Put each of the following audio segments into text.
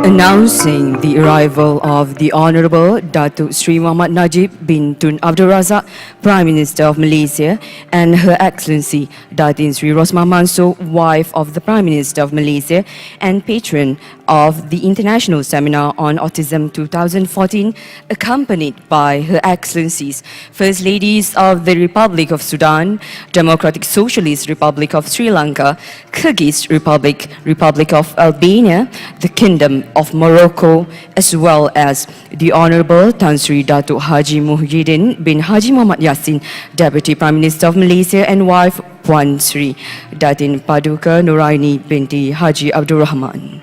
Announcing the arrival of the Honorable Datuk Sri Muhammad Najib bin Tun Abdul Razak, Prime Minister of Malaysia, and Her Excellency Datin Sri Rosmah Mansor, wife of the Prime Minister of Malaysia and patron of the International Seminar on Autism 2014, accompanied by Her Excellencies, First Ladies of the Republic of Sudan, Democratic Socialist Republic of Sri Lanka, Kyrgyz Republic, Republic of Albania, the Kingdom of Morocco, as well as the Honorable Tan Sri Datuk Haji Muhyiddin bin Haji Muhammad Yassin, Deputy Prime Minister of Malaysia, and wife Puan Sri Datin Paduka Nuraini binti Haji Abdul Rahman.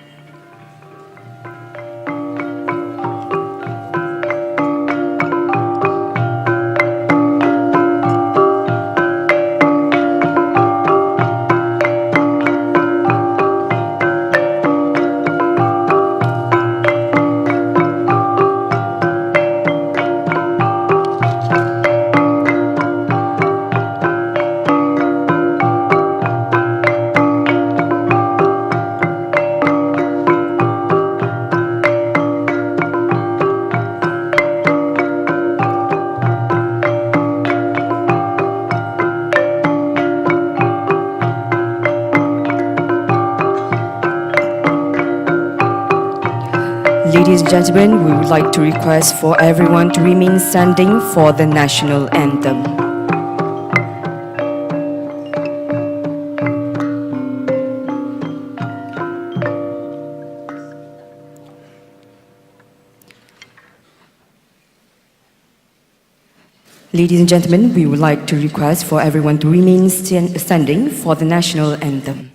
Ladies and gentlemen, we would like to request for everyone to remain standing for the national anthem. Ladies and gentlemen, we would like to request for everyone to remain standing for the national anthem.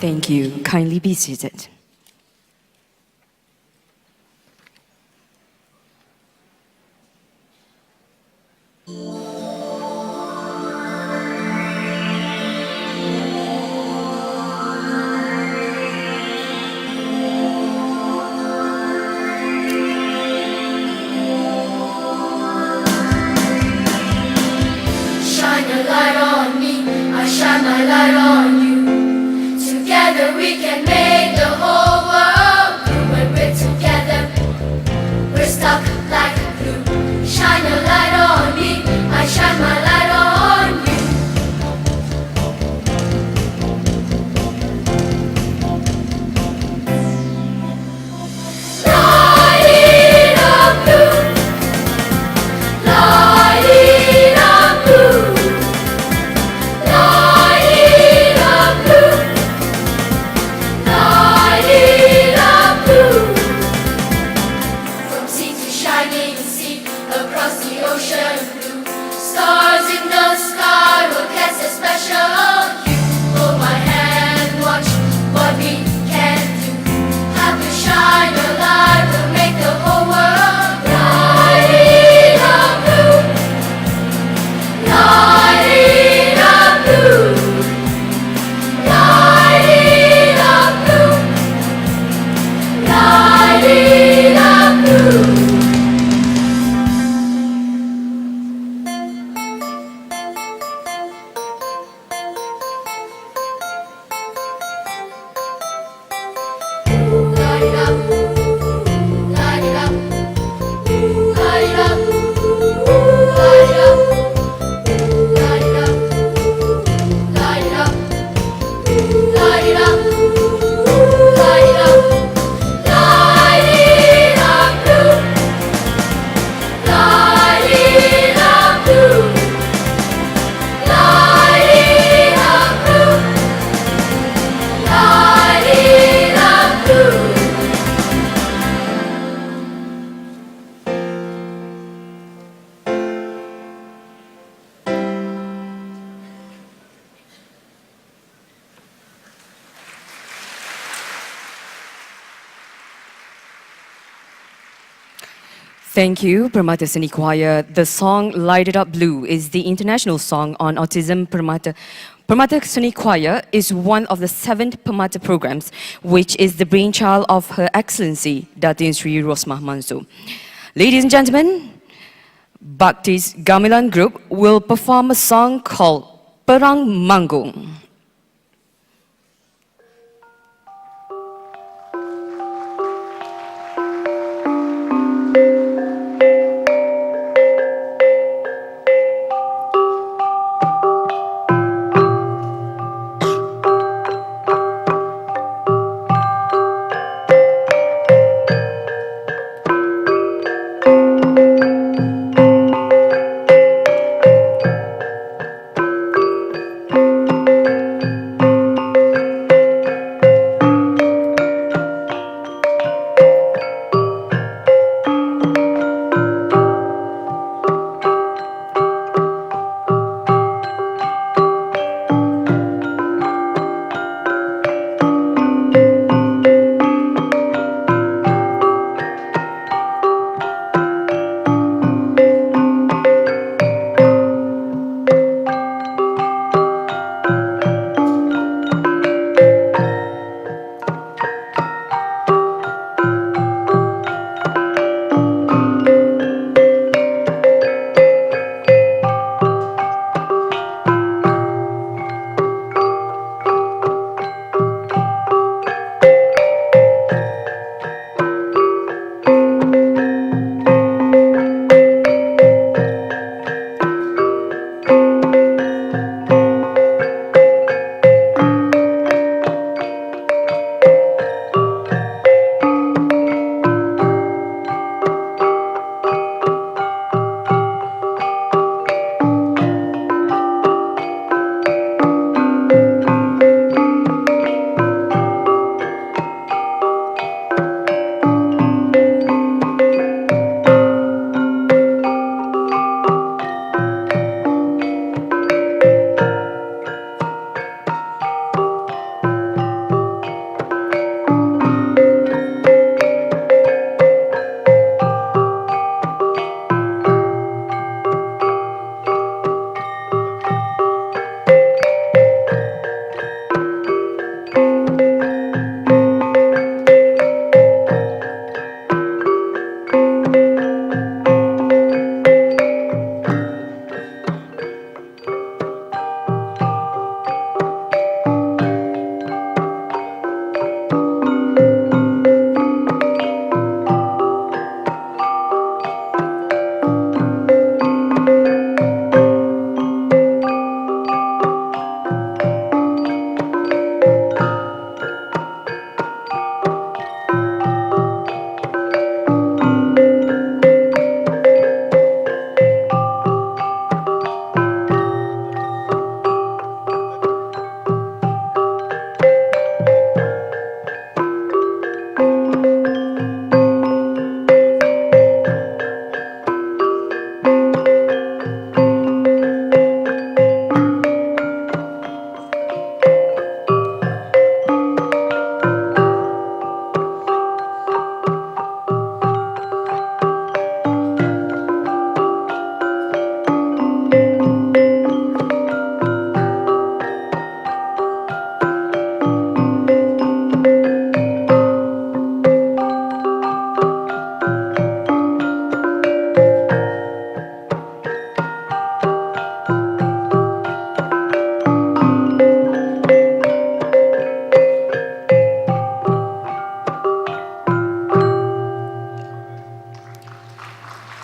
Thank you. Kindly be seated. Shine a light on me, I shine my light on you. Together we can make the whole Thank you, Permata Seni Choir. The song Light It Up Blue is the international song on autism. Permata Seni Choir is one of the 7 Permata programs, which is the brainchild of Her Excellency Datin Sri Rosmah Mansor. Ladies and gentlemen, Bhakti's Gamelan group will perform a song called Perang Manggung.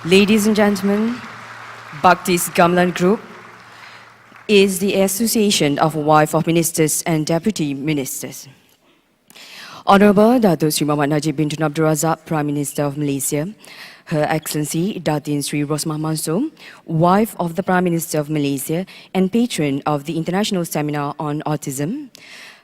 Ladies and gentlemen, Bhakti's Gamelan Group is the association of wife of ministers and deputy ministers. Honorable Datuk Sri Muhammad Najib bin Tun Abdul Razak, Prime Minister of Malaysia, Her Excellency Datin Sri Rosmah Mansor, wife of the Prime Minister of Malaysia and patron of the International Seminar on Autism,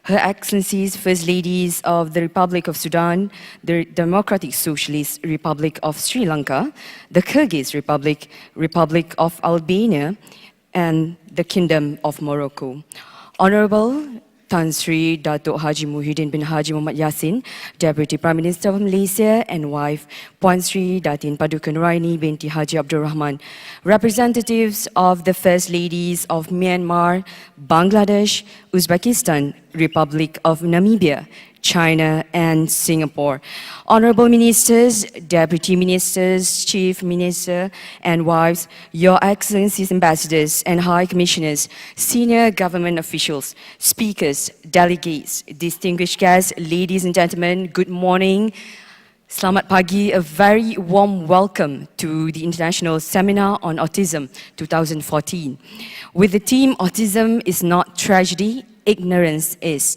Her Excellencies First Ladies of the Republic of Sudan, the Democratic Socialist Republic of Sri Lanka, the Kyrgyz Republic, Republic of Albania, and the Kingdom of Morocco. Honorable Tan Sri Datuk Haji Muhyiddin bin Haji Muhammad Yassin, Deputy Prime Minister of Malaysia, and wife Puan Sri Datin Paduka Nuraini binti Haji Abdul Rahman, representatives of the First Ladies of Myanmar, Bangladesh, Uzbekistan, Republic of Namibia, China, and Singapore. Honorable Ministers, Deputy Ministers, Chief Minister, and wives, Your Excellencies, Ambassadors and High Commissioners, senior government officials, speakers, delegates, distinguished guests, ladies and gentlemen, good morning. Selamat pagi, a very warm welcome to the International Seminar on Autism 2014. With the theme, Autism is not tragedy, ignorance is.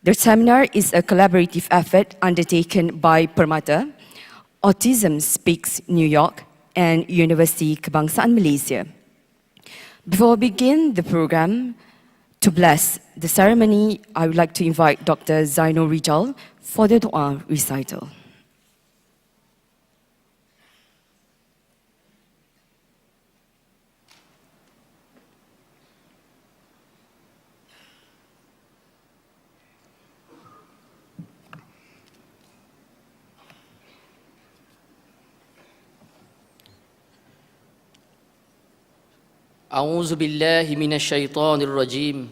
The seminar is a collaborative effort undertaken by Permata, Autism Speaks New York, and University Kebangsaan Malaysia. Before we begin the program, to bless the ceremony, I would like to invite Dr. Zainul Rijal for the dua recital. أعوذ بالله من الشيطان الرجيم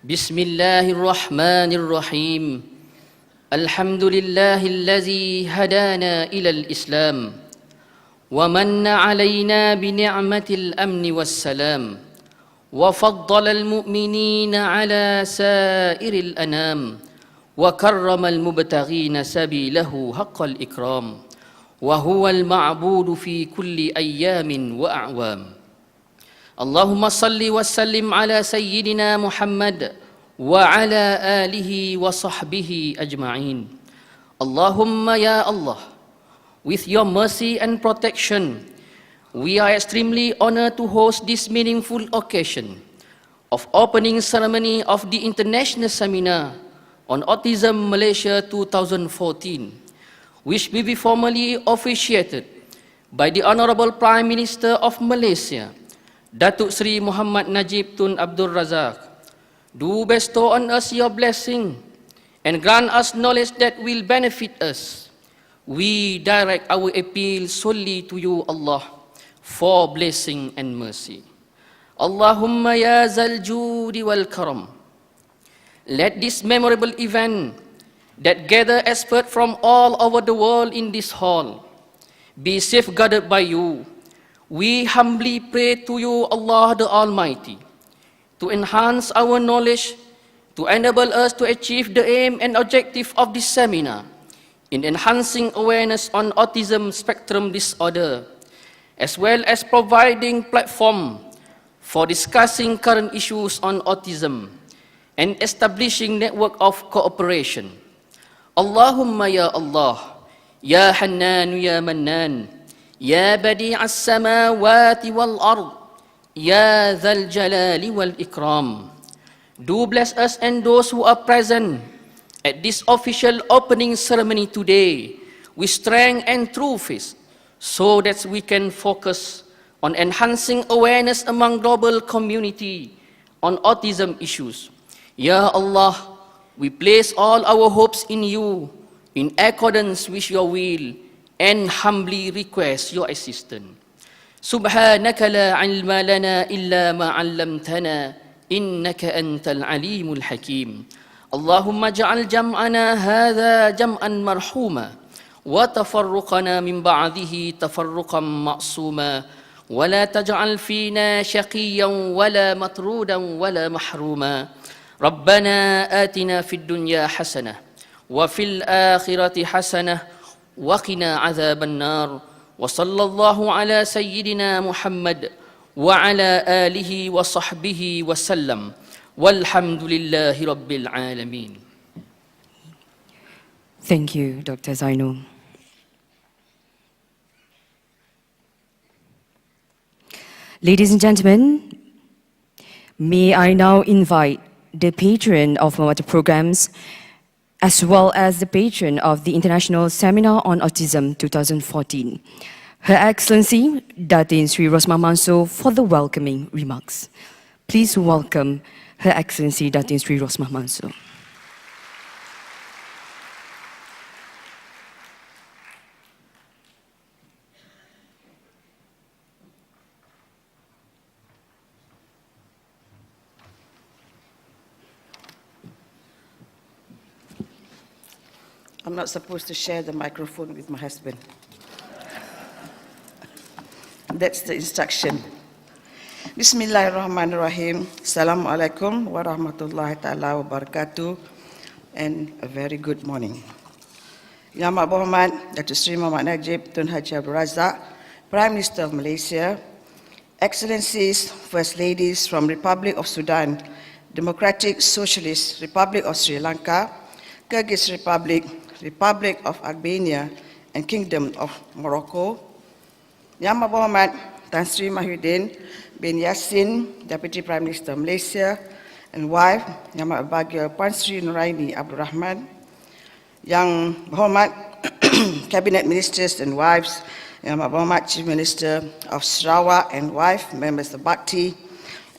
بسم الله الرحمن الرحيم الحمد لله الذي هدانا إلى الإسلام ومن علينا بنعمة الأمن والسلام وفضل المؤمنين على سائر الأنام وكرم المبتغين سبيله حق الإكرام وهو المعبود في كل أيام وأعوام اللهم صل وسلم على سيدنا محمد وعلى آله وصحبه أجمعين اللهم يا Allah, with your mercy and protection, we are extremely honored to host this meaningful occasion of opening ceremony of the International Seminar on Autism Malaysia 2014, which will be formally officiated by the Honorable Prime Minister of Malaysia, Datuk Sri Muhammad Najib Tun Abdul Razak. Do bestow on us your blessing and grant us knowledge that will benefit us. We direct our appeal solely to you, Allah, for blessing and mercy. Allahumma ya zal judi wal karam. Let this memorable event that gather experts from all over the world in this hall be safeguarded by you. We humbly pray to you, Allah the Almighty, to enhance our knowledge, to enable us to achieve the aim and objective of this seminar in enhancing awareness on autism spectrum disorder, as well as providing platform for discussing current issues on autism and establishing network of cooperation. Allahumma ya Allah, ya Hannan ya Mannan, يا بديع السماوات والأرض يا ذا الجلال والإكرام. Do bless us and those who are present at this official opening ceremony today with strength and true faith, so that we can focus on enhancing awareness among global community on autism issues. Ya Allah, we place all our hopes in you in accordance with your will and humbly request your assistance. سبحانك لا علم لنا إلا ما علمتنا إنك أنت العليم الحكيم. اللهم اجعل جمعنا هذا جمعا مرحوما وتفرقنا من بعده تفرقا معصوما ولا تجعل فينا شقيا ولا مطرودا ولا محروما. ربنا آتنا في الدنيا حسنة وفي الآخرة حسنة وقنا عذاب النار وصلى الله على سيدنا محمد وعلى آله وصحبه وسلم والحمد لله رب العالمين. Thank you, Dr. Zainul. Ladies and gentlemen, may I now invite the patron of Permata programs as well as the patron of the International Seminar on Autism 2014, Her Excellency Datin Sri Rosmah Mansor, for the welcoming remarks. Please welcome Her Excellency Datin Sri Rosmah Mansor. I'm not supposed to share the microphone with my husband. That's the instruction. Bismillahirrahmanirrahim. Assalamualaikum warahmatullahi ta'ala wabarakatuh. And a very good morning. Yang Amat Berhormat Datuk Seri Muhammad Najib Tun Haji Abdul Razak, Prime Minister of Malaysia, Excellencies, First Ladies from Republic of Sudan, Democratic Socialist Republic of Sri Lanka, Kyrgyz Republic, Republic of Albania, and Kingdom of Morocco. Yang Amat Berhormat Tan Sri Mahyudin bin Yassin, Deputy Prime Minister of Malaysia, and wife, Yang Amat Berbahagia Puan Sri Nuraini Abdul Rahman, Yang Berhormat Cabinet Ministers and wives, Yang Amat Berhormat Chief Minister of Sarawak and wife, members of Bakti,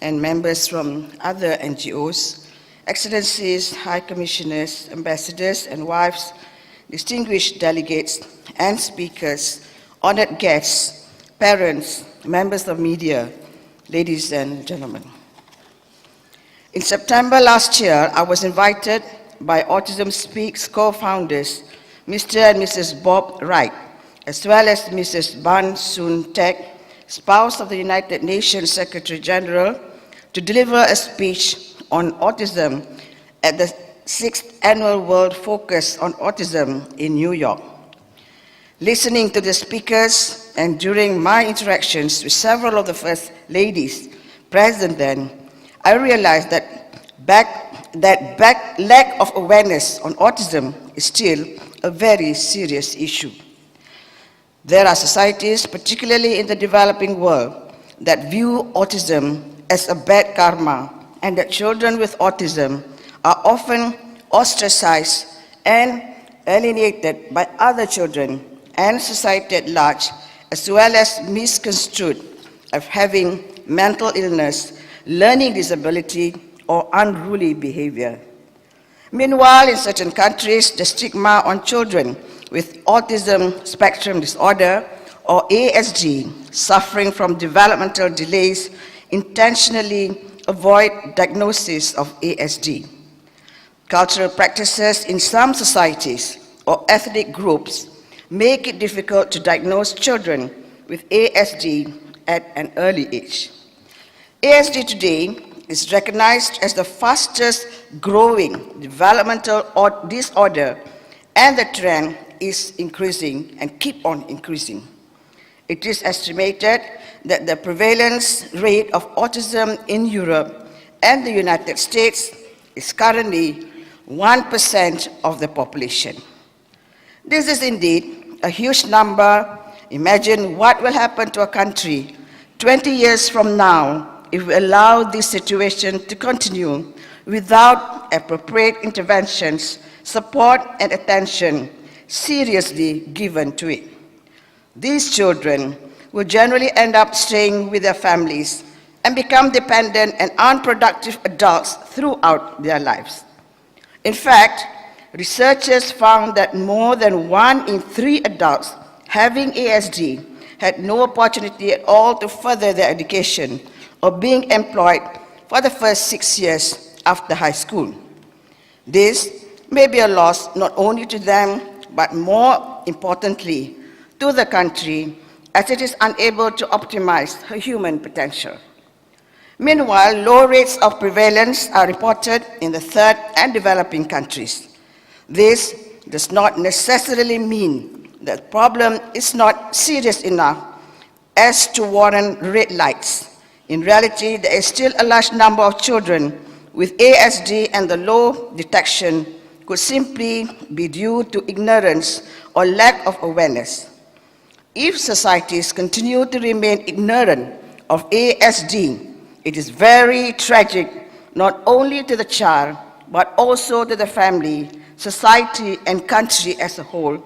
and members from other NGOs, Excellencies, High Commissioners, Ambassadors and wives, distinguished delegates and speakers, honored guests, parents, members of media, ladies and gentlemen. In September last year, I was invited by Autism Speaks co-founders, Mr. and Mrs. Bob Wright, as well as Mrs. Ban Soon Tek, spouse of the United Nations Secretary General, to deliver a speech on autism at the 6th Annual World Focus on Autism in New York. Listening to the speakers and during my interactions with several of the First Ladies present then, I realized that lack of awareness on autism is still a very serious issue. There are societies, particularly in the developing world, that view autism as a bad karma, and that children with autism are often ostracized and alienated by other children and society at large, as well as misconstrued of having mental illness, learning disability, or unruly behavior. Meanwhile, in certain countries, the stigma on children with autism spectrum disorder, or ASD, suffering from developmental delays, intentionally avoid diagnosis of ASD. Cultural practices in some societies or ethnic groups make it difficult to diagnose children with ASD at an early age. ASD today is recognized as the fastest growing developmental disorder, and the trend is increasing and keep on increasing. It is estimated that the prevalence rate of autism in Europe and the United States is currently 1% of the population. This is indeed a huge number. Imagine what will happen to a country 20 years from now if we allow this situation to continue without appropriate interventions, support, and attention seriously given to it. These children will generally end up staying with their families and become dependent and unproductive adults throughout their lives. In fact, researchers found that more than 1 in 3 adults having ASD had no opportunity at all to further their education or being employed for the first 6 years after high school. This may be a loss not only to them, but more importantly, to the country, as it is unable to optimize her human potential. Meanwhile, low rates of prevalence are reported in the third and developing countries. This does not necessarily mean that the problem is not serious enough as to warrant red lights. In reality, there is still a large number of children with ASD, and the low detection could simply be due to ignorance or lack of awareness. If societies continue to remain ignorant of ASD, it is very tragic, not only to the child, but also to the family, society, and country as a whole.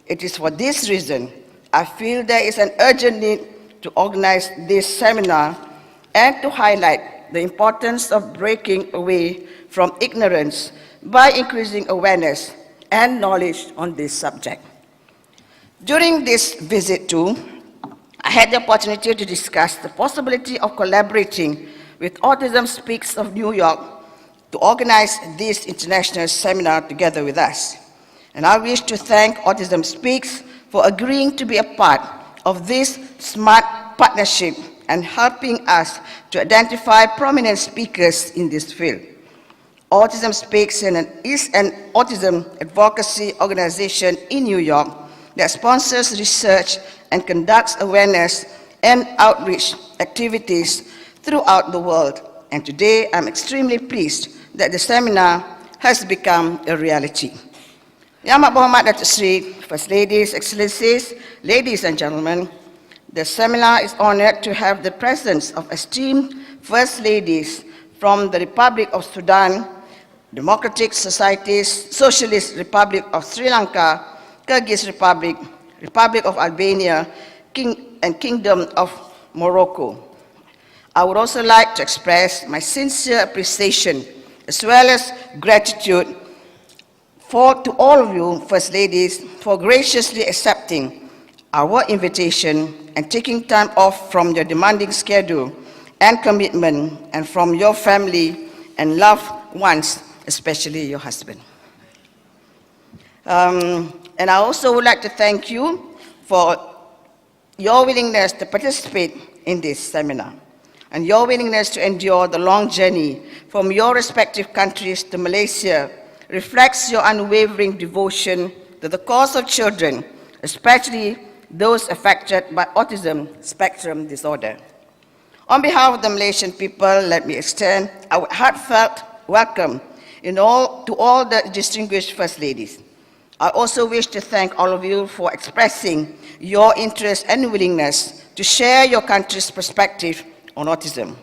It is for this reason I feel there is an urgent need to organize this seminar and to highlight the importance of breaking away from ignorance by increasing awareness and knowledge on this subject. During this visit too, I had the opportunity to discuss the possibility of collaborating with Autism Speaks of New York to organize this international seminar together with us. And I wish to thank Autism Speaks for agreeing to be a part of this smart partnership and helping us to identify prominent speakers in this field. Autism Speaks is an autism advocacy organization in New York that sponsors research and conducts awareness and outreach activities throughout the world. And today, I'm extremely pleased that the seminar has become a reality. Yang Amat Berhormat Datuk Seri, First Ladies, Excellencies, ladies and gentlemen, the seminar is honored to have the presence of esteemed First Ladies from the Republic of Sudan, Democratic Societies, Socialist Republic of Sri Lanka, Kyrgyz Republic, Republic of Albania, and Kingdom of Morocco. I would also like to express my sincere appreciation as well as gratitude to all of you, First Ladies, for graciously accepting our invitation and taking time off from your demanding schedule and commitment and from your family and loved ones, especially your husband. And I also would like to thank you for your willingness to participate in this seminar and your willingness to endure the long journey from your respective countries to Malaysia reflects your unwavering devotion to the cause of children, especially those affected by autism spectrum disorder. On behalf of the Malaysian people, let me extend our heartfelt welcome to all the distinguished First Ladies. I also wish to thank all of you for expressing your interest and willingness to share your country's perspective on autism.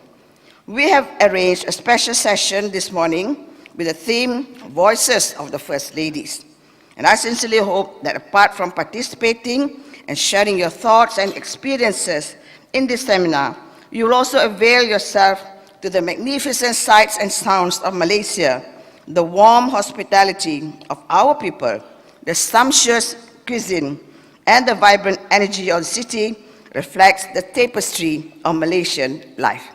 We have arranged a special session this morning with the theme, Voices of the First Ladies. And I sincerely hope that apart from participating and sharing your thoughts and experiences in this seminar, you will also avail yourself to the magnificent sights and sounds of Malaysia, the warm hospitality of our people, the sumptuous cuisine, and the vibrant energy of the city reflects the tapestry of Malaysian life.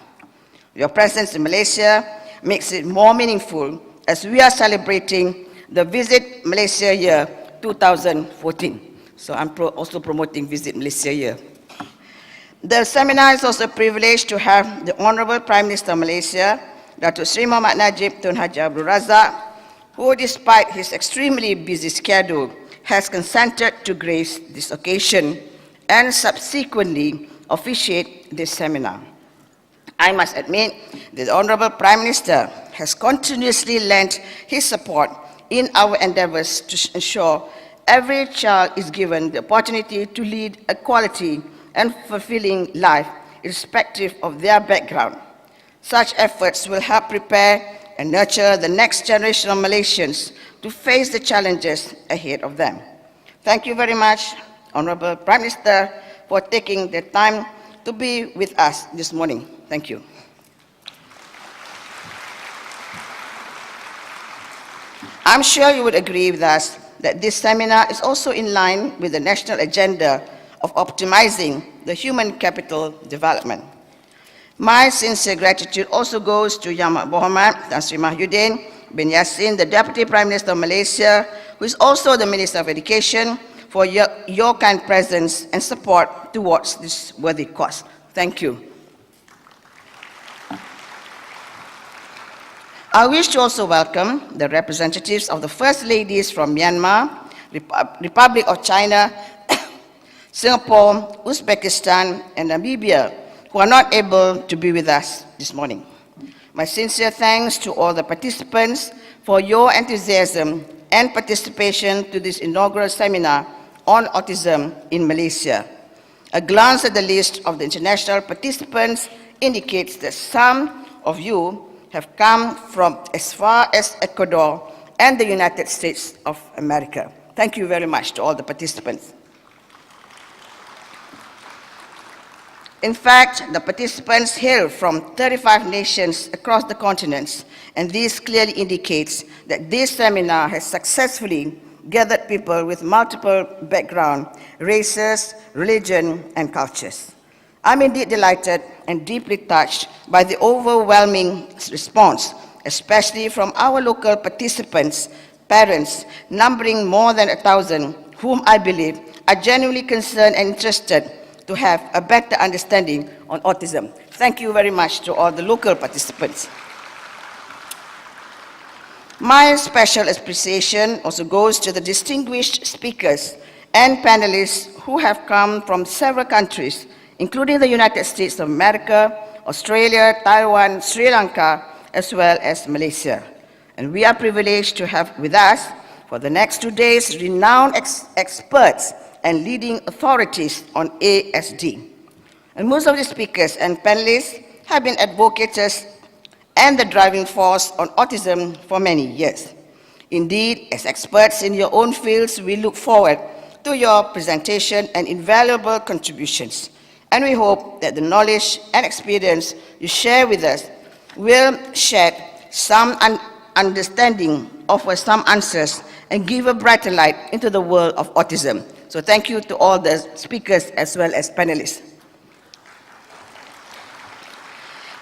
Your presence in Malaysia makes it more meaningful as we are celebrating the Visit Malaysia Year 2014. So I'm also promoting Visit Malaysia Year. The seminar is also a privilege to have the Honorable Prime Minister of Malaysia, Datuk Seri Muhammad Najib Tun Haji Abdul Razak, who despite his extremely busy schedule has consented to grace this occasion and subsequently officiate this seminar. I must admit that the Honorable Prime Minister has continuously lent his support in our endeavors to ensure every child is given the opportunity to lead a quality and fulfilling life irrespective of their background. Such efforts will help prepare and nurture the next generation of Malaysians to face the challenges ahead of them. Thank you very much, Honorable Prime Minister, for taking the time to be with us this morning. Thank you. I'm sure you would agree with us that this seminar is also in line with the national agenda of optimizing the human capital development. My sincere gratitude also goes to Yang Amat Berhormat Tan Sri Mahyudin bin Yassin, the Deputy Prime Minister of Malaysia, who is also the Minister of Education, for your kind presence and support towards this worthy cause. Thank you. I wish to also welcome the representatives of the First Ladies from Myanmar, Republic of China, Singapore, Uzbekistan, and Namibia, who are not able to be with us this morning. My sincere thanks to all the participants for your enthusiasm and participation to this inaugural seminar on autism in Malaysia. A glance at the list of the international participants indicates that some of you have come from as far as Ecuador and the United States of America. Thank you very much to all the participants. In fact, the participants hail from 35 nations across the continents, and this clearly indicates that this seminar has successfully gathered people with multiple backgrounds, races, religion, and cultures. I'm indeed delighted and deeply touched by the overwhelming response, especially from our local participants, parents, numbering more than 1,000, whom I believe are genuinely concerned and interested to have a better understanding on autism. Thank you very much to all the local participants. My special appreciation also goes to the distinguished speakers and panelists who have come from several countries, including the United States of America, Australia, Taiwan, Sri Lanka, as well as Malaysia. And we are privileged to have with us for the next 2 days renowned experts and leading authorities on ASD. And most of the speakers and panelists have been advocates and the driving force on autism for many years. Indeed, as experts in your own fields, we look forward to your presentation and invaluable contributions. And we hope that the knowledge and experience you share with us will shed some understanding, offer some answers, and give a brighter light into the world of autism. So thank you to all the speakers as well as panelists.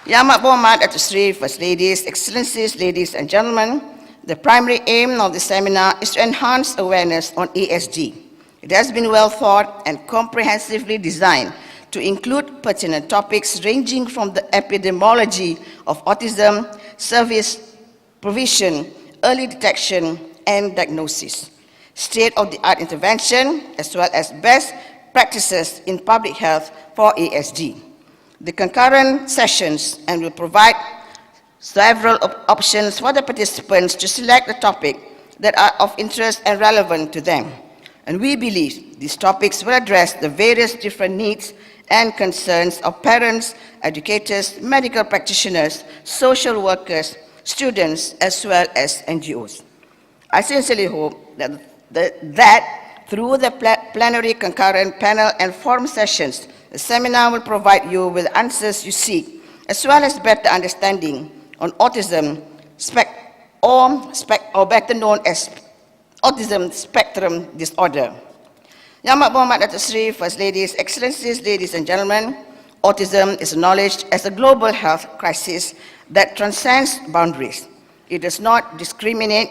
Yang Amat Berhormat Datuk Seri, First Ladies, Excellencies, ladies and gentlemen, the primary aim of the seminar is to enhance awareness on ASD. It has been well thought and comprehensively designed to include pertinent topics ranging from the epidemiology of autism, service provision, early detection, and diagnosis, state-of-the-art intervention, as well as best practices in public health for ASD. The concurrent sessions and will provide several options for the participants to select the topic that are of interest and relevant to them. And we believe these topics will address the various different needs and concerns of parents, educators, medical practitioners, social workers, students, as well as NGOs. I sincerely hope that through the plenary, concurrent, panel, and forum sessions, the seminar will provide you with answers you seek, as well as better understanding on autism, or better known as autism spectrum disorder. Yang Amat Berhormat Datuk Seri, First Ladies, Excellencies, ladies and gentlemen, autism is acknowledged as a global health crisis that transcends boundaries. It does not discriminate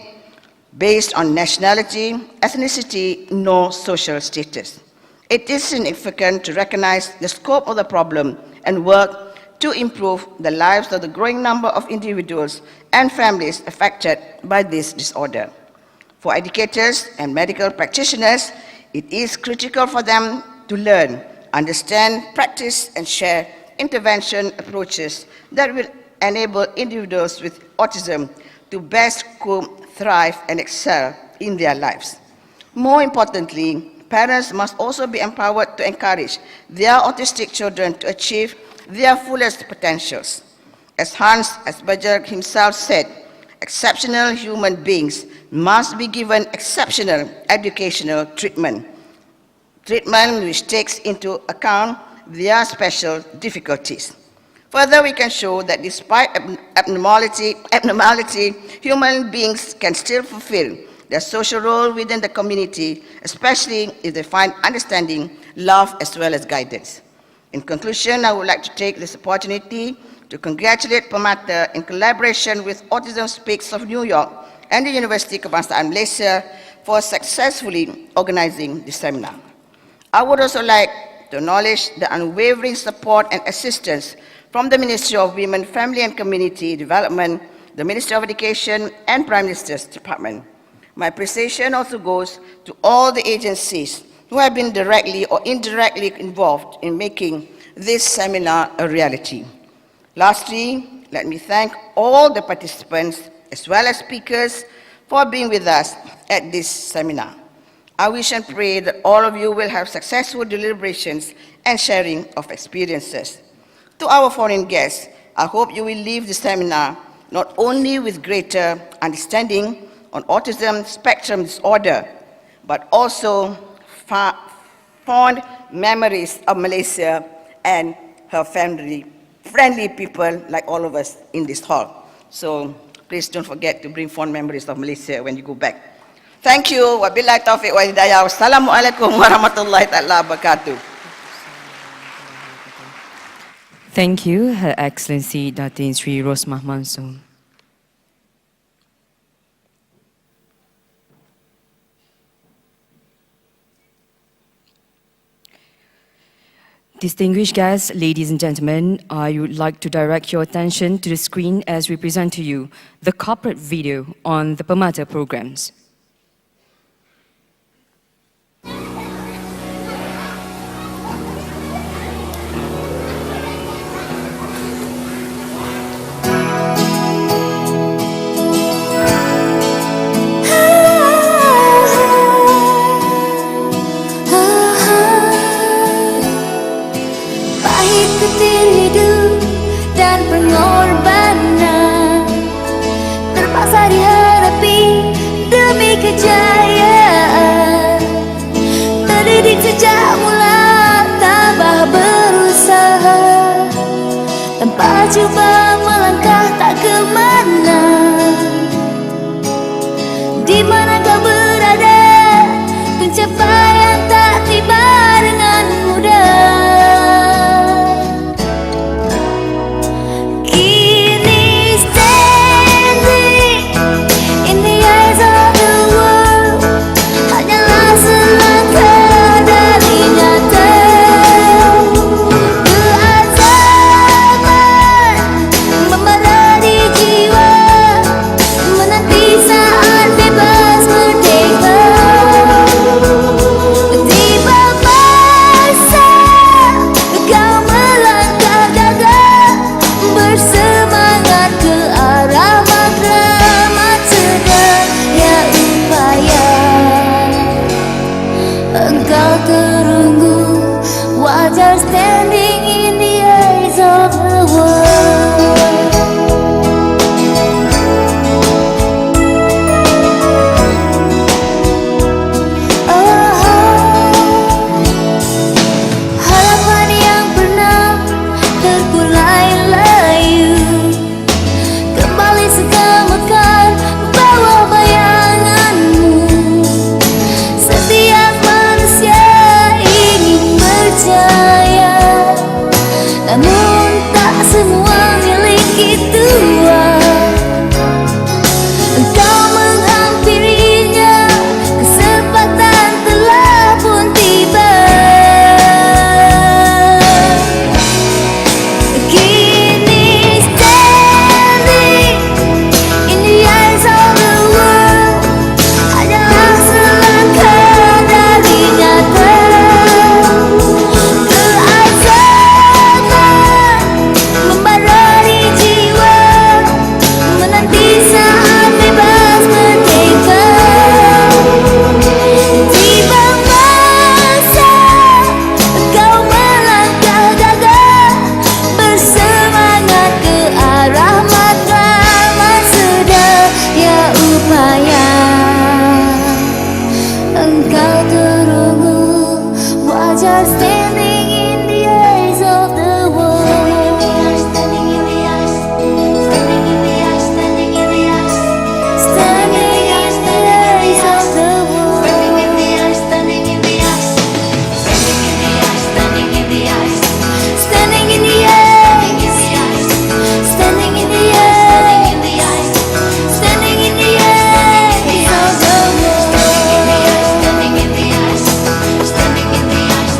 based on nationality, ethnicity, nor social status. It is significant to recognize the scope of the problem and work to improve the lives of the growing number of individuals and families affected by this disorder. For educators and medical practitioners, it is critical for them to learn, understand, practice, and share intervention approaches that will enable individuals with autism to best cope, thrive, and excel in their lives. More importantly, parents must also be empowered to encourage their autistic children to achieve their fullest potentials. As Hans Asperger himself said, exceptional human beings must be given exceptional educational treatment which takes into account their special difficulties. Further, we can show that despite abnormality, human beings can still fulfill their social role within the community, especially if they find understanding, love, as well as guidance. In conclusion, I would like to take this opportunity to congratulate Permata in collaboration with Autism Speaks of New York and the University Kebangsaan Malaysia for successfully organizing this seminar. I would also like to acknowledge the unwavering support and assistance from the Ministry of Women, Family and Community Development, the Ministry of Education, and Prime Minister's Department. My appreciation also goes to all the agencies who have been directly or indirectly involved in making this seminar a reality. Lastly, let me thank all the participants as well as speakers for being with us at this seminar. I wish and pray that all of you will have successful deliberations and sharing of experiences. To our foreign guests, I hope you will leave the seminar not only with greater understanding on autism spectrum disorder, but also fond memories of Malaysia and her friendly people like all of us in this hall. So please don't forget to bring fond memories of Malaysia when you go back. Thank you. Wabillahi taufiq wa hidayah. Wassalamualaikum warahmatullahi taala wabarakatuh. Thank you, Her Excellency Datin Sri Rosmah Mansor. Distinguished guests, ladies and gentlemen, I would like to direct your attention to the screen as we present to you the corporate video on the Permata programs. Terpaksa dihadapi demi kejayaan. Terdidik sejak mula, tabah berusaha, tanpa coba melangkah tak kemana. Di mana kau berada, pencapaian tak tiba dengan mudah. Standing in the eyes of the world. Harapan yang pernah terkulai layu kembali segar bawah bayanganmu. Setiap manusia ingin berjaya, namun tak semua miliki Tuhan. Engkau menghampirinya, kesempatan telah pun tiba. Kini standing in the eyes of the world adalah selangkah dari nyata. Standing in the eyes of the world. Standing in the eyes. Standing in the eyes. Standing in the eyes. Standing in the eyes of the world. Standing in the eyes. Standing in the eyes. Standing in the eyes. Standing in the eyes. Standing in the eyes. Standing in the eyes of the world. Standing in the eyes. Standing in the eyes. Standing in the eyes.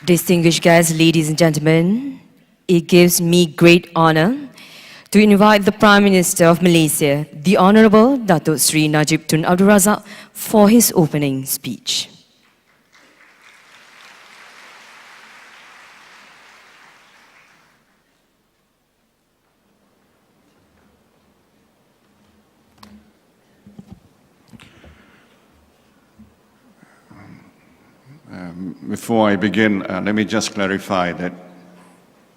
Distinguished guests, ladies and gentlemen, it gives me great honor to invite the Prime Minister of Malaysia, the Honorable Datuk Sri Najib Tun Abdul Razak, for his opening speech. Before I begin, let me just clarify that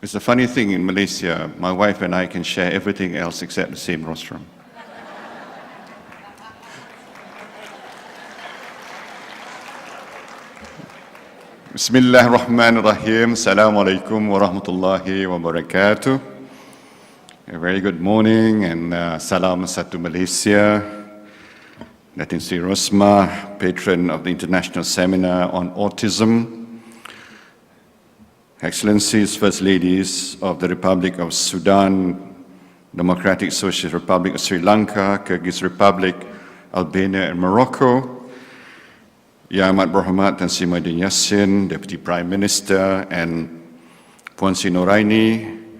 it's a funny thing in Malaysia, my wife and I can share everything else except the same rostrum. Bismillahirrahmanirrahim. Assalamu alaikum wa rahmatullahi wa barakatuh. A very good morning and salam satu Malaysia. Datin Sri Rosmah, patron of the International Seminar on Autism, Excellencies, First Ladies of the Republic of Sudan, Democratic Socialist Republic of Sri Lanka, Kyrgyz Republic, Albania and Morocco, Yang Amat Berhormat Tan Sri Muhyiddin Yassin, Deputy Prime Minister, and Puan Sri Noraini,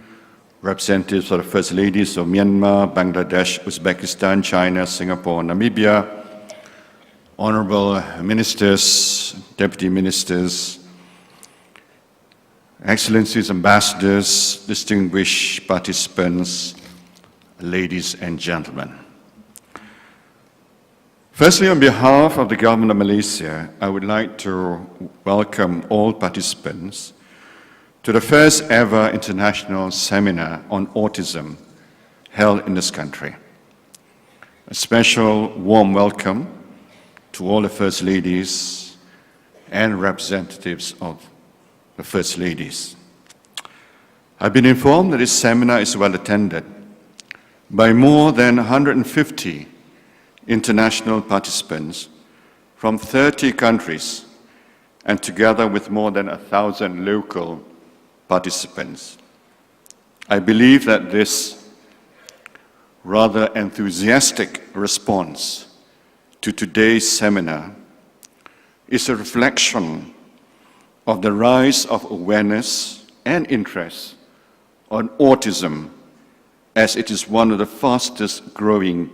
representatives of the First Ladies of Myanmar, Bangladesh, Uzbekistan, China, Singapore, Namibia, Honorable Ministers, Deputy Ministers, Excellencies, Ambassadors, distinguished participants, ladies and gentlemen. Firstly, on behalf of the Government of Malaysia, I would like to welcome all participants to the first ever international seminar on autism held in this country. A special warm welcome to all the First Ladies and representatives of the First Ladies. I've been informed that this seminar is well attended by more than 150 international participants from 30 countries and together with more than 1,000 local participants. I believe that this rather enthusiastic response to today's seminar is a reflection of the rise of awareness and interest on autism, as it is one of the fastest growing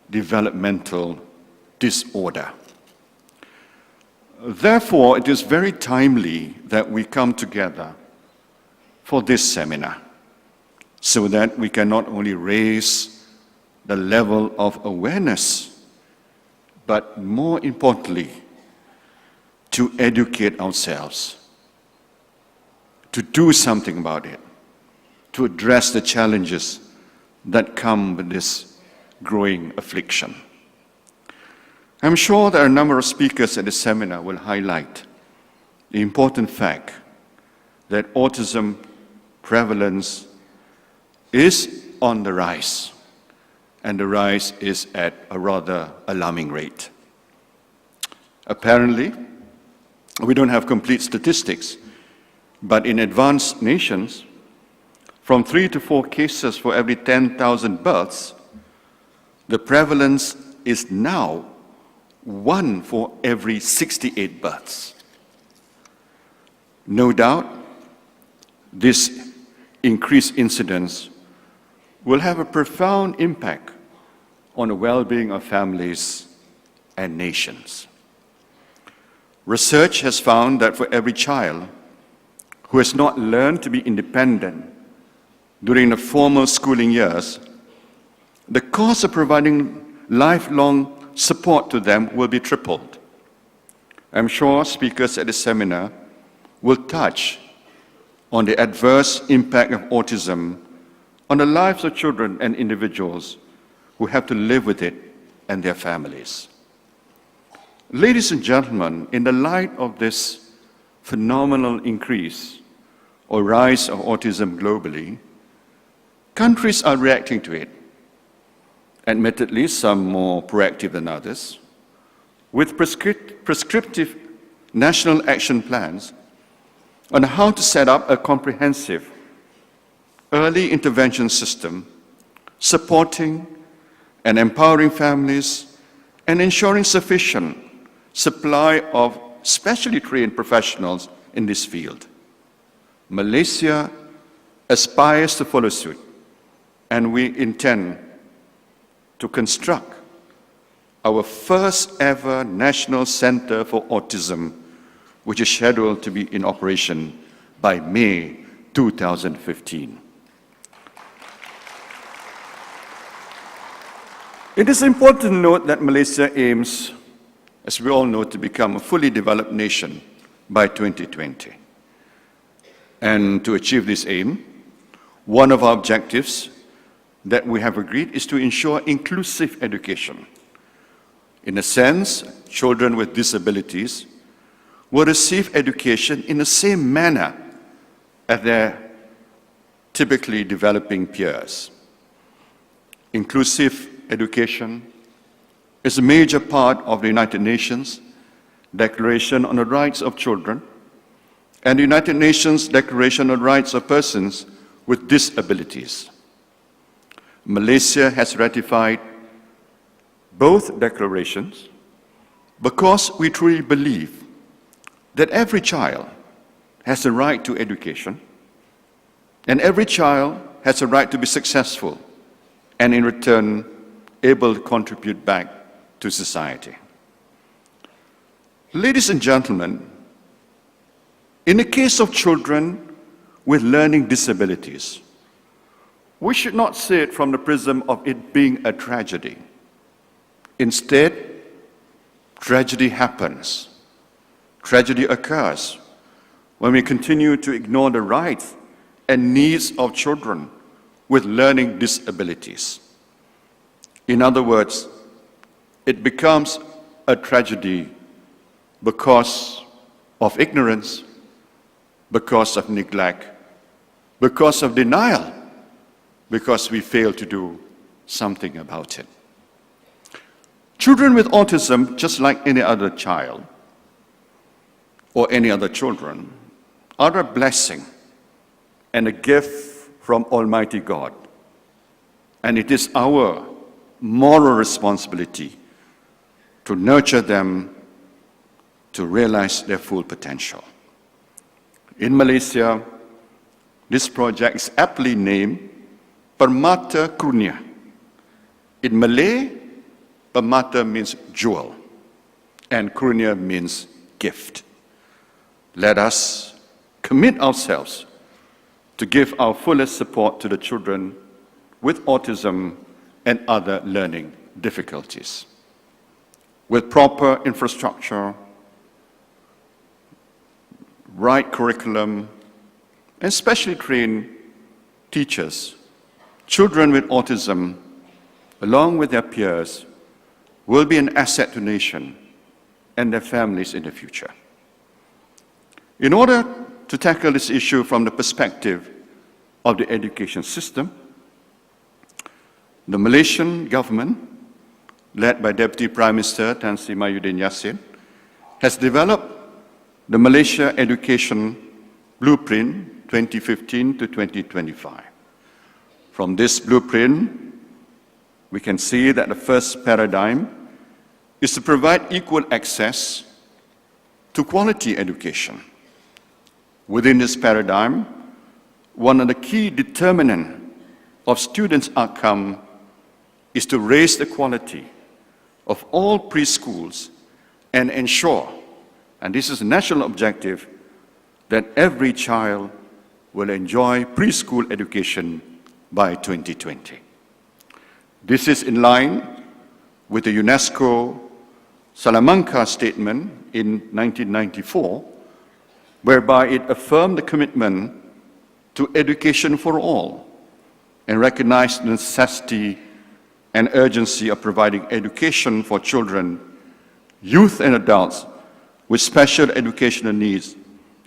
developmental disorder. Therefore, it is very timely that we come together for this seminar so that we can not only raise the level of awareness, but more importantly, to educate ourselves, to do something about it, to address the challenges that come with this growing affliction. I'm sure there are a number of speakers at the seminar will highlight the important fact that autism prevalence is on the rise, and the rise is at a rather alarming rate. Apparently, we don't have complete statistics, but in advanced nations, from 3 to 4 cases for every 10,000 births, the prevalence is now 1 for every 68 births. No doubt, this increased incidence will have a profound impact on the well-being of families and nations. Research has found that for every child who has not learned to be independent during the formal schooling years, the cost of providing lifelong support to them will be tripled. I'm sure speakers at the seminar will touch on the adverse impact of autism on the lives of children and individuals who have to live with it and their families. Ladies and gentlemen, in the light of this phenomenal increase or rise of autism globally, countries are reacting to it. Admittedly, some more proactive than others, with prescriptive national action plans on how to set up a comprehensive early intervention system supporting and empowering families and ensuring sufficient supply of specially trained professionals in this field. Malaysia aspires to follow suit, and we intend to construct our first ever National Center for Autism, which is scheduled to be in operation by May 2015. It is important to note that Malaysia aims, as we all know, to become a fully developed nation by 2020. And to achieve this aim, one of our objectives that we have agreed is to ensure inclusive education. In a sense, children with disabilities will receive education in the same manner as their typically developing peers. Inclusive education is a major part of the United Nations Declaration on the Rights of Children and the United Nations Declaration on the Rights of Persons with Disabilities. Malaysia has ratified both declarations because we truly believe that every child has a right to education and every child has a right to be successful and in return able to contribute back to society. Ladies and gentlemen, in the case of children with learning disabilities, we should not see it from the prism of it being a tragedy. Instead, tragedy happens. Tragedy occurs when we continue to ignore the rights and needs of children with learning disabilities. In other words, it becomes a tragedy because of ignorance, because of neglect, because of denial, because we fail to do something about it. Children with autism, just like any other child or any other children, are a blessing and a gift from Almighty God. And it is our moral responsibility to nurture them to realize their full potential. In Malaysia, this project is aptly named Permata Kurnia. In Malay, Permata means jewel, and Kurnia means gift. Let us commit ourselves to give our fullest support to the children with autism and other learning difficulties. With proper infrastructure, right curriculum, and specially trained teachers, children with autism, along with their peers, will be an asset to the nation and their families in the future. In order to tackle this issue from the perspective of the education system, the Malaysian government, led by Deputy Prime Minister Tan Sri Mahyudin Yassin, has developed the Malaysia Education Blueprint 2015 to 2025. From this blueprint, we can see that the first paradigm is to provide equal access to quality education. Within this paradigm, one of the key determinants of students' outcome is to raise the quality of all preschools and ensure, and this is a national objective, that every child will enjoy preschool education by 2020. This is in line with the UNESCO Salamanca Statement in 1994, whereby it affirmed the commitment to education for all and recognized the necessity and urgency of providing education for children, youth and adults with special educational needs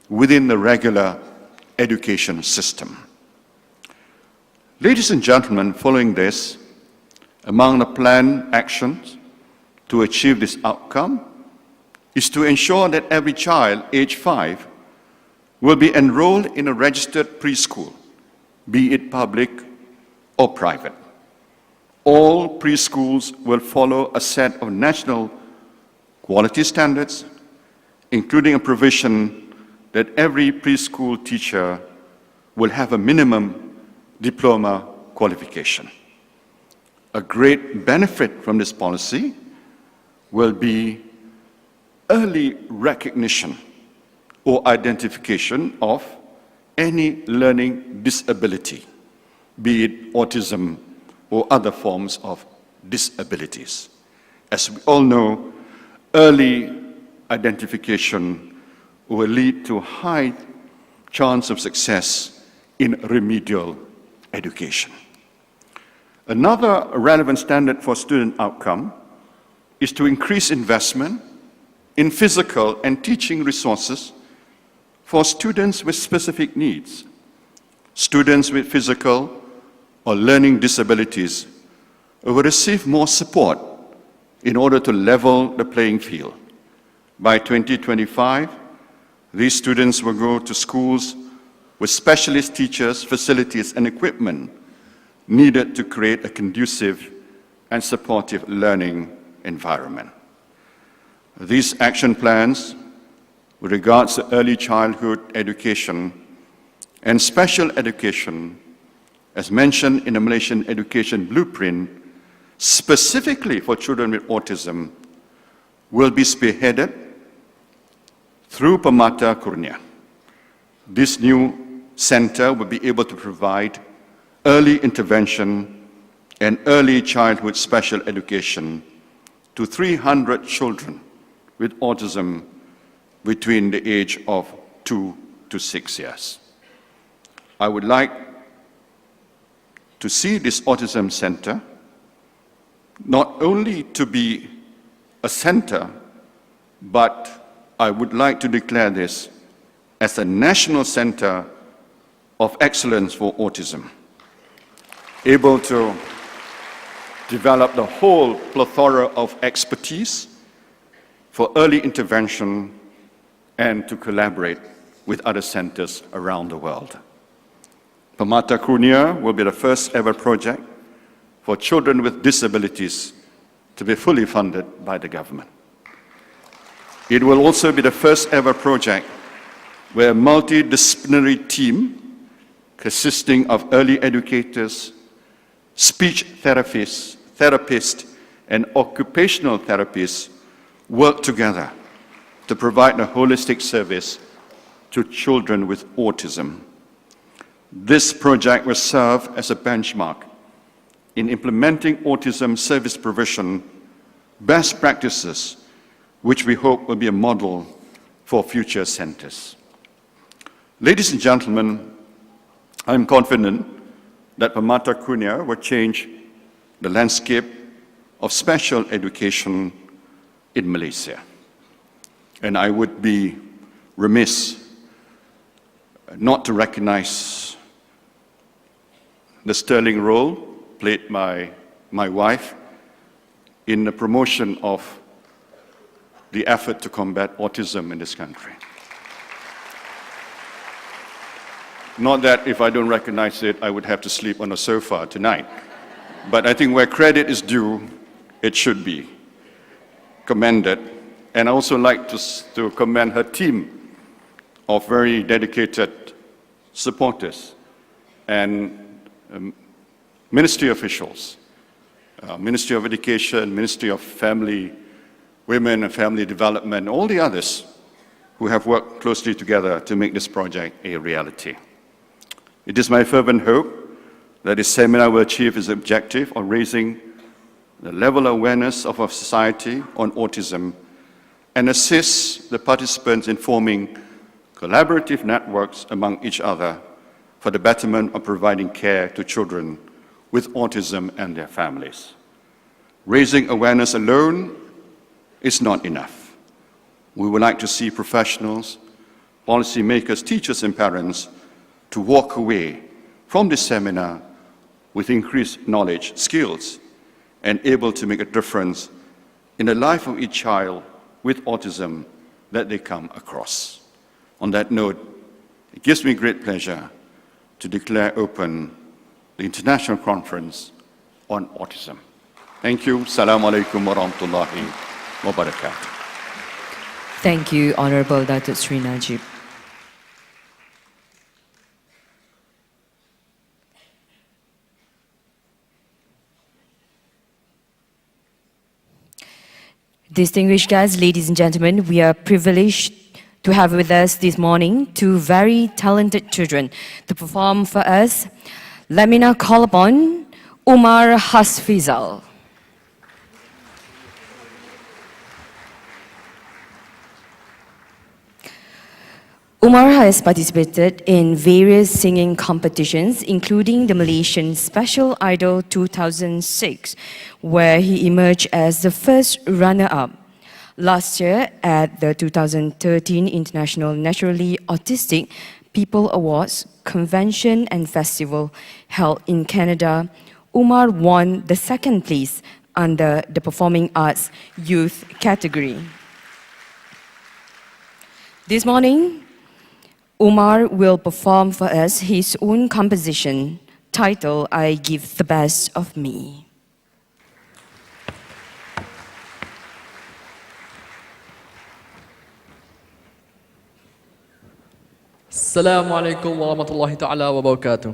within the regular education system. Ladies and gentlemen, following this, among the planned actions to achieve this outcome is to ensure that every child aged 5 will be enrolled in a registered preschool, be it public or private. All preschools will follow a set of national quality standards, including a provision that every preschool teacher will have a minimum diploma qualification. A great benefit from this policy will be early recognition or identification of any learning disability, be it autism or other forms of disabilities. As we all know, early identification will lead to high chance of success in remedial education. Another relevant standard for student outcome is to increase investment in physical and teaching resources for students with specific needs. Students with physical or learning disabilities will receive more support in order to level the playing field. By 2025, these students will go to schools with specialist teachers, facilities, and equipment needed to create a conducive and supportive learning environment. These action plans, with regards to early childhood education and special education, as mentioned in the Malaysian Education Blueprint, specifically for children with autism, will be spearheaded through Permata Kurnia. This new center will be able to provide early intervention and early childhood special education to 300 children with autism between the age of 2 to 6 years. I would like to see this autism center not only to be a center, but I would like to declare this as a national center of excellence for autism, able to develop the whole plethora of expertise for early intervention and to collaborate with other centers around the world. Permata Kurnia will be the first ever project for children with disabilities to be fully funded by the government. It will also be the first ever project where a multidisciplinary team consisting of early educators, speech therapists, and occupational therapists work together to provide a holistic service to children with autism. This project will serve as a benchmark in implementing autism service provision best practices, which we hope will be a model for future centers. Ladies and gentlemen, I'm confident that Permata Kurnia will change the landscape of special education in Malaysia. And I would be remiss not to recognize the sterling role played by my wife in the promotion of the effort to combat autism in this country. Not that if I don't recognize it, I would have to sleep on a sofa tonight. But I think where credit is due, it should be commended. And I also like to commend her team of very dedicated supporters and ministry officials, Ministry of Education, Ministry of Family, Women and Family Development, all the others who have worked closely together to make this project a reality. It is my fervent hope that this seminar will achieve its objective of raising the level of awareness of our society on autism and assist the participants in forming collaborative networks among each other for the betterment of providing care to children with autism and their families. Raising awareness alone is not enough. We would like to see professionals, policymakers, teachers, and parents to walk away from this seminar with increased knowledge, skills, and able to make a difference in the life of each child with autism that they come across. On that note, it gives me great pleasure to declare open the International Conference on Autism. Thank you. Assalamu alaikum wa rahmatullahi wa barakatuh. Thank you, Honorable Datuk Sri Najib. Distinguished guests, ladies and gentlemen, we are privileged to have with us this morning two very talented children to perform for us. Let me now call upon Umar Hasfizal. Umar has participated in various singing competitions, including the Malaysian Special Idol 2006, where he emerged as the first runner-up. Last year, at the 2013 International Naturally Autistic People Awards Convention and Festival held in Canada, Umar won the second place under the Performing Arts Youth category. This morning, Umar will perform for us his own composition titled I Give the Best of Me. Assalamu alaikum wa rahmatullahi ta'ala wa barakatuh.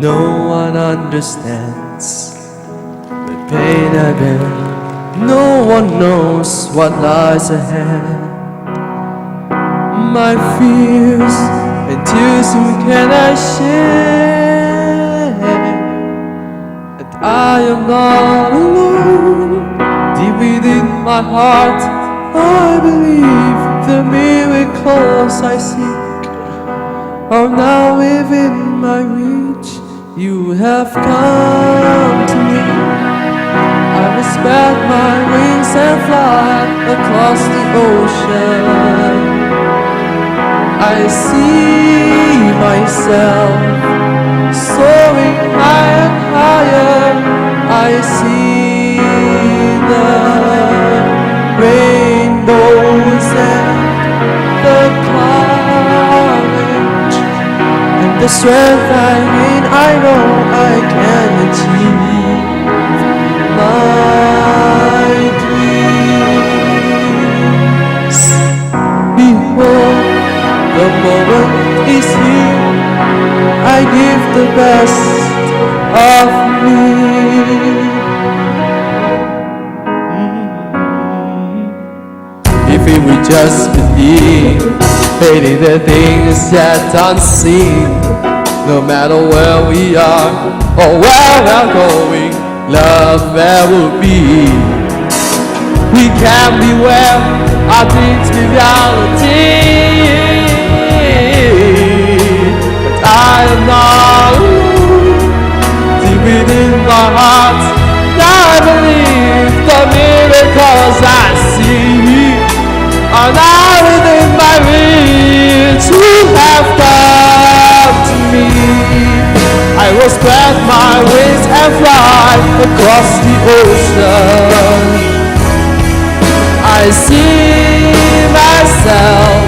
No one understands the pain I bear. No one knows what lies ahead. My fears and tears, who can I share? And I am not alone. Deep within my heart, I believe the miracles I seek are now within my reach. You have come to me. I will spread my wings and fly across the ocean. I see myself soaring higher and higher. I see the rainbows and the courage and the strength I gain. I know I can achieve my dreams. Behold, the moment is here. I give the best of me. If we would just believe, faith in the things yet unseen. No matter where we are or where we're going, love there will be. We can be where our dreams be reality. But I am not alone. Deep within my heart, I believe the miracles I see are now within my reach. You have come to me. I will spread my wings and fly across the ocean. I see myself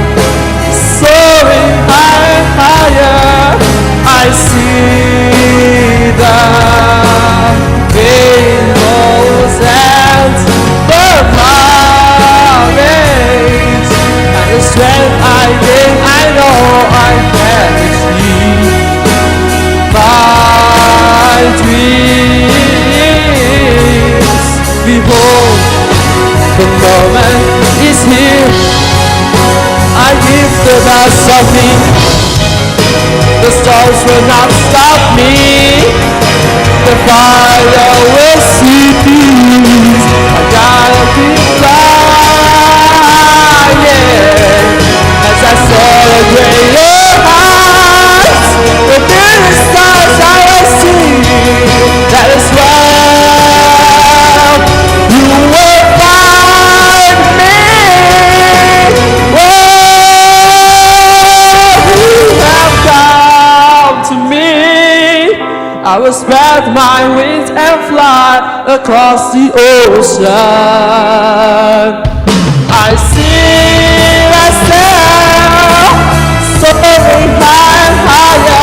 soaring higher and higher. I see the rainbows and the clouds, and the strength I gain, I know I can achieve my dreams. Behold, the moment is here. I give the best of me. The stars will not stop me. The fire will cease. I gotta keep flying as I celebrate your heart. Within the stars I will see. That is where you will find me. Oh, you have come to me. I will spread my wings and fly across the ocean. I see myself soaring higher and higher.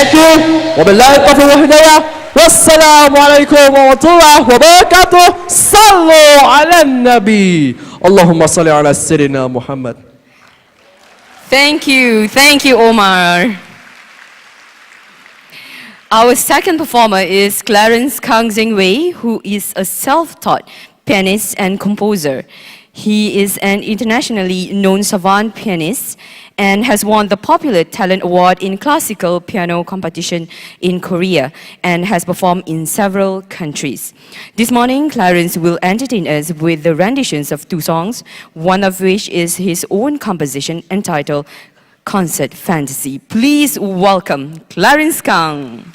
Thank you. وبالله التوفيق والهداية. والسلام عليكم ورحمة الله وبركاته. صلوا على النبي. اللهم صل على سيدنا محمد. Thank you, Omar. Our second performer is Clarence Kang Zeng Wei, who is a self-taught pianist and composer. He is an internationally known savant pianist and has won the Popular Talent Award in classical piano competition in Korea and has performed in several countries. This morning, Clarence will entertain us with the renditions of two songs, one of which is his own composition entitled Concert Fantasy. Please welcome Clarence Kang.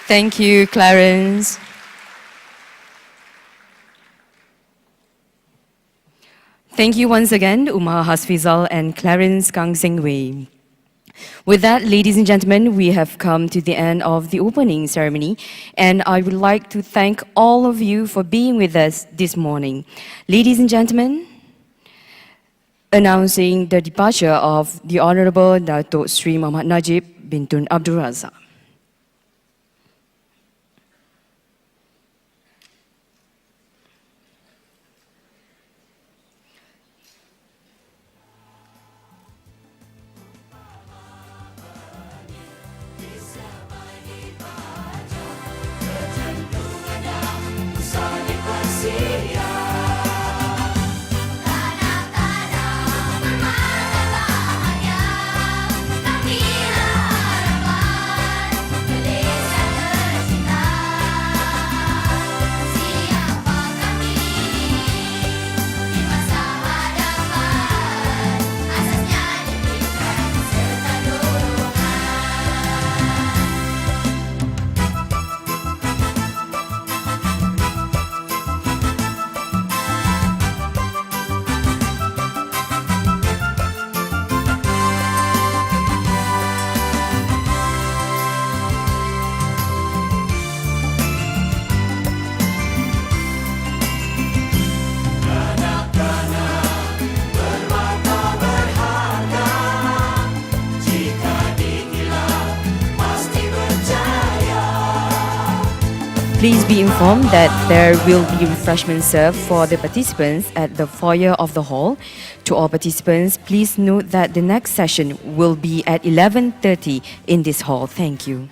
Thank you, Clarence. Thank you once again, Umar Hasfizal and Clarence Kang Seng Wei. With that, ladies and gentlemen, we have come to the end of the opening ceremony, and I would like to thank all of you for being with us this morning. Ladies and gentlemen, announcing the departure of the Honorable Dato Sri Muhammad Najib bin Tun Abdul Razak. Please be informed that there will be refreshments served for the participants at the foyer of the hall. To all participants, please note that the next session will be at 11:30 in this hall. Thank you.